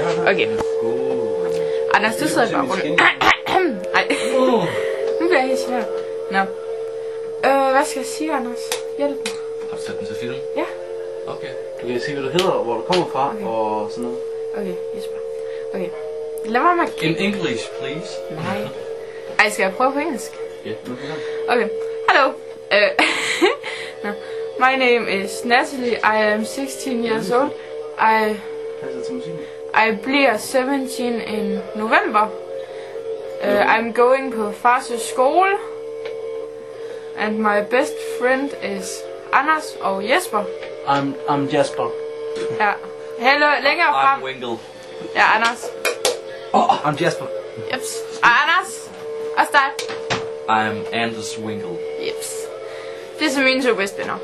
Okay. Anders, du sidder i baggrunden. Ej. Nu bliver jeg helt svær. Nå. Hvad skal jeg sige, Anders? Hjælp mig. Har du sat den til film? Ja. Okay. Du kan sige, hvad du hedder, og hvor du kommer fra, Okay. og sådan noget. Okay, Jesper. Okay. Lad mig med In English, please. Nej. Ej, skal jeg prøve på engelsk? Ja, nu kan jeg. Okay. Hello. No. My name is Natalie. I am 16 years old. Passer til musikken. I bliver 17 in November. I'm going på Farsø skole. And my best friend is Anders og Jesper. I'm Jasper. Ja. Hello, længere frem. I'm Wingle. Ja, Anders. I'm Jasper. Jeps. Og Anders. Også dig. I'm Anders Wingle. Jeps. Det er så mine to bedste venner.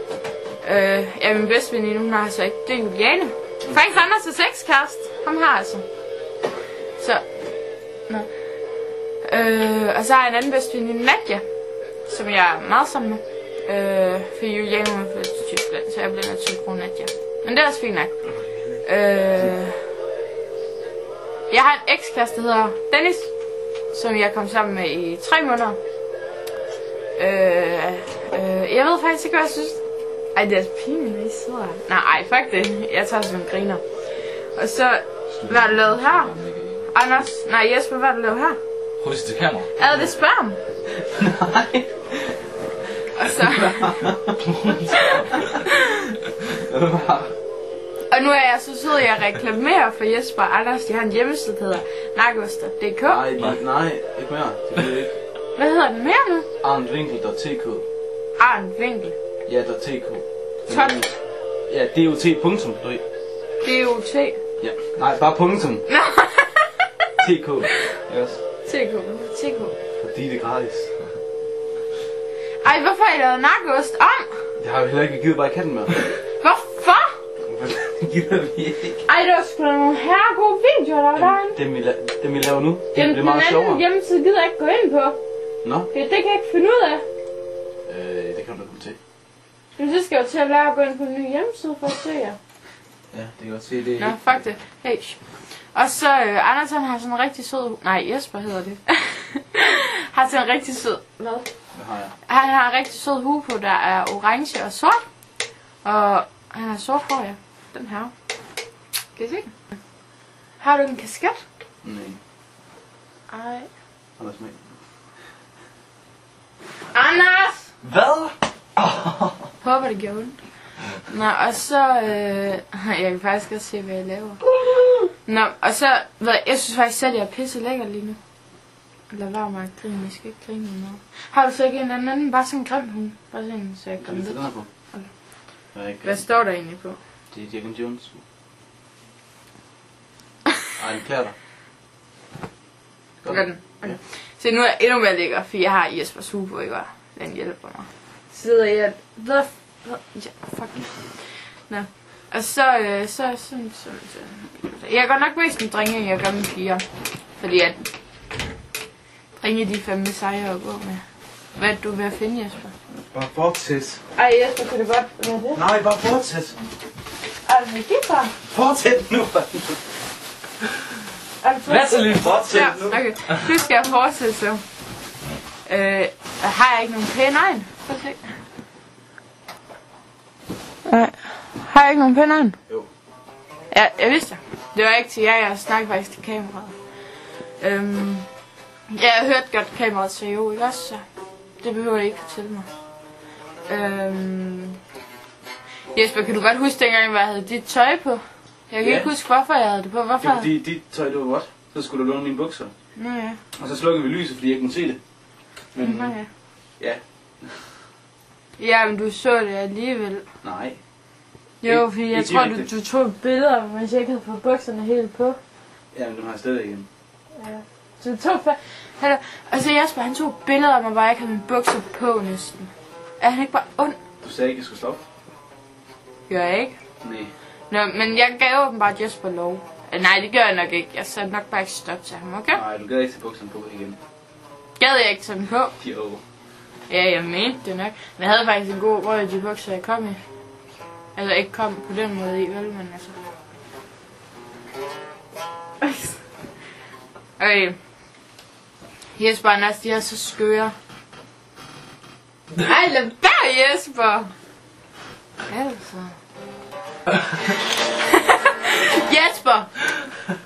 Ja, min bedste veninde, hun har altså ikke. Det er Juliane. Faktisk Anders' ekskæreste. Ham har altså. Så. Nå. Og så har jeg en anden bedste veninde, Nadia. Som jeg er meget sammen med. For Juliane var flyttet til Tyskland, så jeg blev nødt til at bruge Nadia. Men det er også fint nok. Jeg har en ekskæreste, der hedder Dennis. Som jeg kom sammen med i 3 måneder. Jeg ved faktisk ikke, hvad jeg synes. Ej, det er pinligt, hvad I sidder her. Nej, fuck det. Jeg tager sådan en griner. Og så, hvad har du lavet her? Anders, nej Jesper, hvad har du lavet her? Husk til kamera. Er det sperm? Nej. Og så... Og nu er jeg så sød, at jeg reklamerer for Jesper og Anders. De har en hjemmeside, der hedder nakoster.dk. Nej, ikke mere. Det bliver ikke. Hvad hedder den mere nu? arnvinkel.tk. Arnvinkel. Ja, .tk. Top. Ja, DOT. Punktum. Du ved. DOT. Ja. Nej, bare punktum. Nå. TK. Yes. TK. Fordi det er gratis. Ej, hvorfor har I lavet nakost om? Det har vi heller ikke. Vi gider bare ikke have den med. Hvorfor? Det gider vi ikke. Ej, der var sgu da nogle herregode videoer, der var derinde. Dem vi laver nu, det Jamen, bliver meget den sjovere. anden hjemmeside gider jeg ikke gå ind på. Nå? Det kan jeg ikke finde ud af. Det kan du komme til. Men så skal jeg jo til at lære at gå ind på en ny hjemmeside for at se jer. Ja, det kan godt se, det er Nå, fuck det. Hey. Og så Anders, han har sådan en rigtig sød... Nej, Jesper hedder det. Har sådan en rigtig sød... Hvad? Hvad har jeg? Han har en rigtig sød hue på, der er orange og sort. Og han har sort hår, ja. Den her. Kan I se den? Har du en kasket? Nej. Ej. Anders med. Anders! Hvad? Håber det gjorde ondt. Nå, og så... jeg kan faktisk også se, hvad jeg laver. Nå, og så... Jeg synes faktisk selv, jeg er pisse lækker lige nu. Lad være med at grine, jeg skal ikke grine noget. Har du så ikke en anden, bare sådan en grim hund? Bare sådan en, så jeg kan Kan du lidt. på? Okay. Hvad står der egentlig på? Det er Jack Jones. Ej, den klæder dig. Gør den? Okay. Så nu er jeg endnu mere lækker, for jeg har Jespers hue på, ikke var? Den hjælper mig. Sidder jeg... Ja, fuck. Nå. Og så sådan. Jeg går nok mest med drenge, end jeg gør med piger. Fordi at... Drenge, de er fandme sejre at gå med. Hvad er du ved at finde, Jesper? Bare fortsæt. Ej, Jesper, kan det godt være det? Nej, bare fortsæt. Er det med guitar? Fortsæt nu. Natalie, fortsæt Ja, nu. okay. Nu skal jeg fortsætte så. Har jeg ikke nogen pæne øjne? Prøv at se. Nej. Har jeg ikke nogen pæne øjne? Jo. Ja, jeg vidste det. Det var ikke til jer, jeg snakkede faktisk til kameraet. Ja, jeg hørte godt kameraet sagde jo, ikke også? Så det behøver jeg ikke fortælle mig. Jesper, kan du godt huske dengang, hvor jeg havde dit tøj på? Jeg kan ikke huske, hvorfor jeg havde det på. Hvorfor? Det er fordi dit tøj, det var godt. Så skulle du låne mine bukser. Nå ja. Og så slukkede vi lyset, fordi jeg ikke kunne se det. Men Nå ja. ja, Ja, men du så det alligevel. nej. Jo, fordi jeg ikke tror, direkte. du tog billeder, mens jeg ikke havde fået bukserne helt på. Ja, men dem har jeg stadig igen. Ja. Så du tog altså Jesper, han tog billeder af mig, hvor jeg ikke havde mine bukser på næsten. Er han ikke bare ond? Du sagde ikke, jeg skulle stoppe. Gør jeg ikke? Nej. Nå, men jeg gav åbenbart Jesper lov. Nej, det gør jeg nok ikke. Jeg satte nok bare ikke stop til ham, okay? Nej, du gad ikke tage bukserne på igen. Gad jeg ikke tage dem på? Jo. Ja, jeg mente det nok. Men jeg havde faktisk en god råd i de bukser, jeg kom i. Altså ikke kom på den måde i, vel, men altså... Okay. Jesper og Nas, de er så skøre. Ej, lad være, Jesper! Altså. Jesper!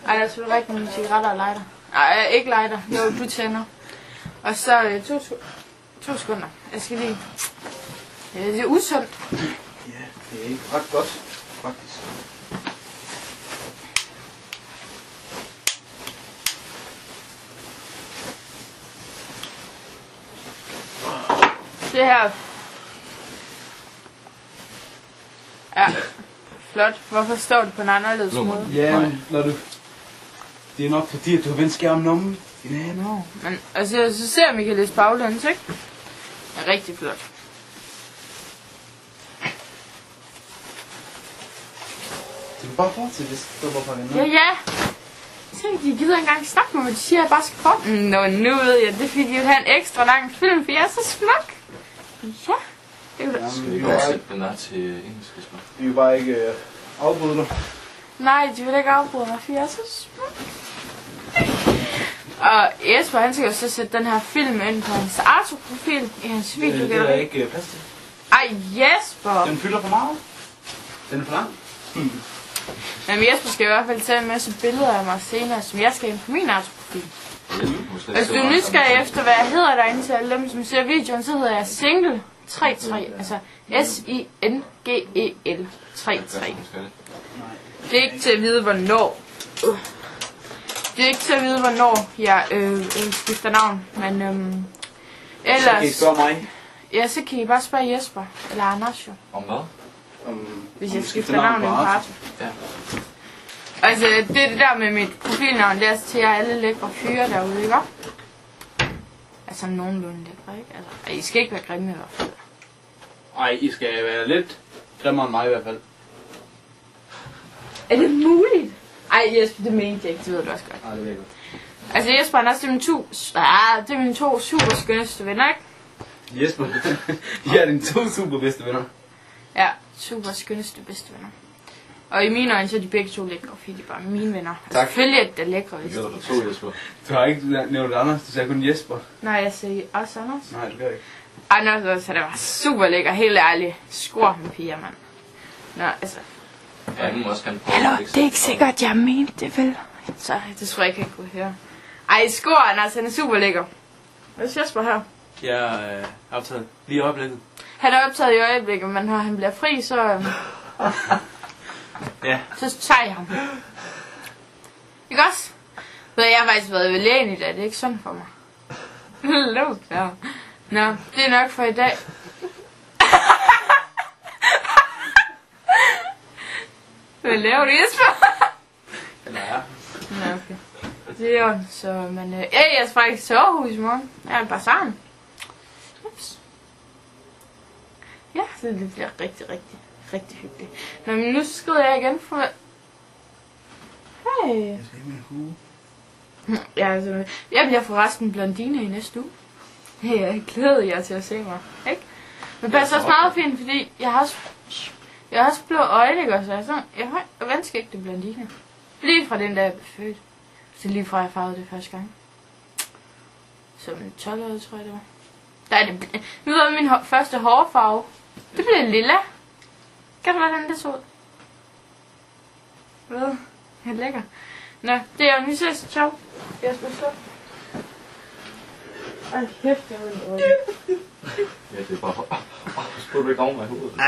Ej, der er selvfølgelig rigtig nogle cigaretter og lighter. Nej, ikke lighter. Jo, du tænder. Og så 2 sekunder. Jeg skal lige... Det er usundt. Ja, det er ikke ret godt, faktisk. Det her... Ja, flot. Hvorfor står det på en anderledes måde? Ja, men når du... Det er nok fordi, at du har vendt skærmen om. Ja, no. Men altså, så ser Michael læse baglæns, ikke? Det er rigtig flot. Du kan bare fortsætte, hvis du står på den. Ja. Så de gider engang snakke med mig, de siger, at jeg bare skal prøve. Nå, nu ved jeg, det er fordi, de vil have en ekstra lang film, for jeg er så smuk. Ja, det er jo da Vi kan også sætte den der til engelsk, Jesper. Vi vil bare ikke afbryde dig. Nej, de vil ikke afbryde mig, for jeg er så smuk. Og Jesper, han skal jo så sætte den her film ind på hans Arto-profil i hans video. Det er ikke plads til. Ej, Jesper! Den fylder for meget. Den er for lang. Men Jesper skal i hvert fald tage en masse billeder af mig senere, som jeg skal ind på min Arto-profil. Hvis du er nysgerrig efter, hvad jeg hedder derinde til alle dem, som ser videoen, så hedder jeg Single 33, altså SINGEL 33. Det er ikke til at vide, hvornår. Det er ikke til at vide, hvornår jeg skifter navn, men ellers... Så kan I spørge mig. Ja, så kan I bare spørge Jesper, eller Anders jo. Om hvad? Hvis jeg skifter navn i en part. Ja. Altså, det er det der med mit profilnavn, det er til jer alle lækre fyre derude, ikke? Altså, nogenlunde lækre, ikke? Altså, I skal ikke være grimme i hvert fald. Ej, I skal være lidt grimmere end mig i hvert fald. Er det muligt? Ej, Jesper, det mente jeg ikke, det ved du også godt. Nej, det ved jeg godt. Altså, Jesper og Anders, det er mine to super skønneste venner, ikke? Jesper, I er dine 2 super bedste venner. Ja, super skønneste bedste venner. Og i mine øjne, så er de begge 2 lækre, fordi de er bare mine venner. Tak. Selvfølgelig er det lækre, hvis Det er 2, Jesper. Du har ikke nævnt Anders, du sagde kun Jesper. Nej, jeg siger også Anders. Nej, det gør jeg ikke. Anders, så det var super lækker, helt ærligt. Skor med piger, mand. Nå, altså. Ja, jeg må også gerne prøve. Hallo, det er ikke sikkert, jeg mente det, vel? Så, det tror jeg ikke, jeg kunne høre. Ej, skor, Anders, han er super lækker. Hvad er Jesper her? Jeg er optaget lige i øjeblikket. Han er optaget i øjeblikket, men når han bliver fri, så... Ja. Så tager jeg ham. Ikke også? Så jeg har faktisk været ved lægen i dag, det er ikke sådan for mig. Luk der. Nå, det er nok for i dag. Hvad laver du, Jesper? Eller ja. Nå, okay. Det er jo så, men... jeg skal faktisk til Aarhus i morgen. Jeg er bare sammen. Ups. Ja, så det bliver rigtig hyggeligt. Nå, men nu skrider jeg igen for... Hey. Jeg skal have min hue. Ja, altså, jeg bliver forresten blondine i næste uge. Hey, jeg glæder jer til at se mig, ikke? Men det passer også meget fint, fordi jeg har også blå øjne, ikke? Så jeg har vandskægte blondine. Lige fra den, der jeg blev født. Så lige fra jeg farvede det første gang. Som 12 år, tror jeg det var. Der er det. Nu var min første hårfarve. Det blev lilla. Kan du hvordan det så ud? Hvad? Ja, lækker. Nå, det er jo vi ses. Ciao. Jeg skal stå. Ej, kæft, jeg vil ikke. Ja, det er bare... Spurgte du ikke over mig i hovedet?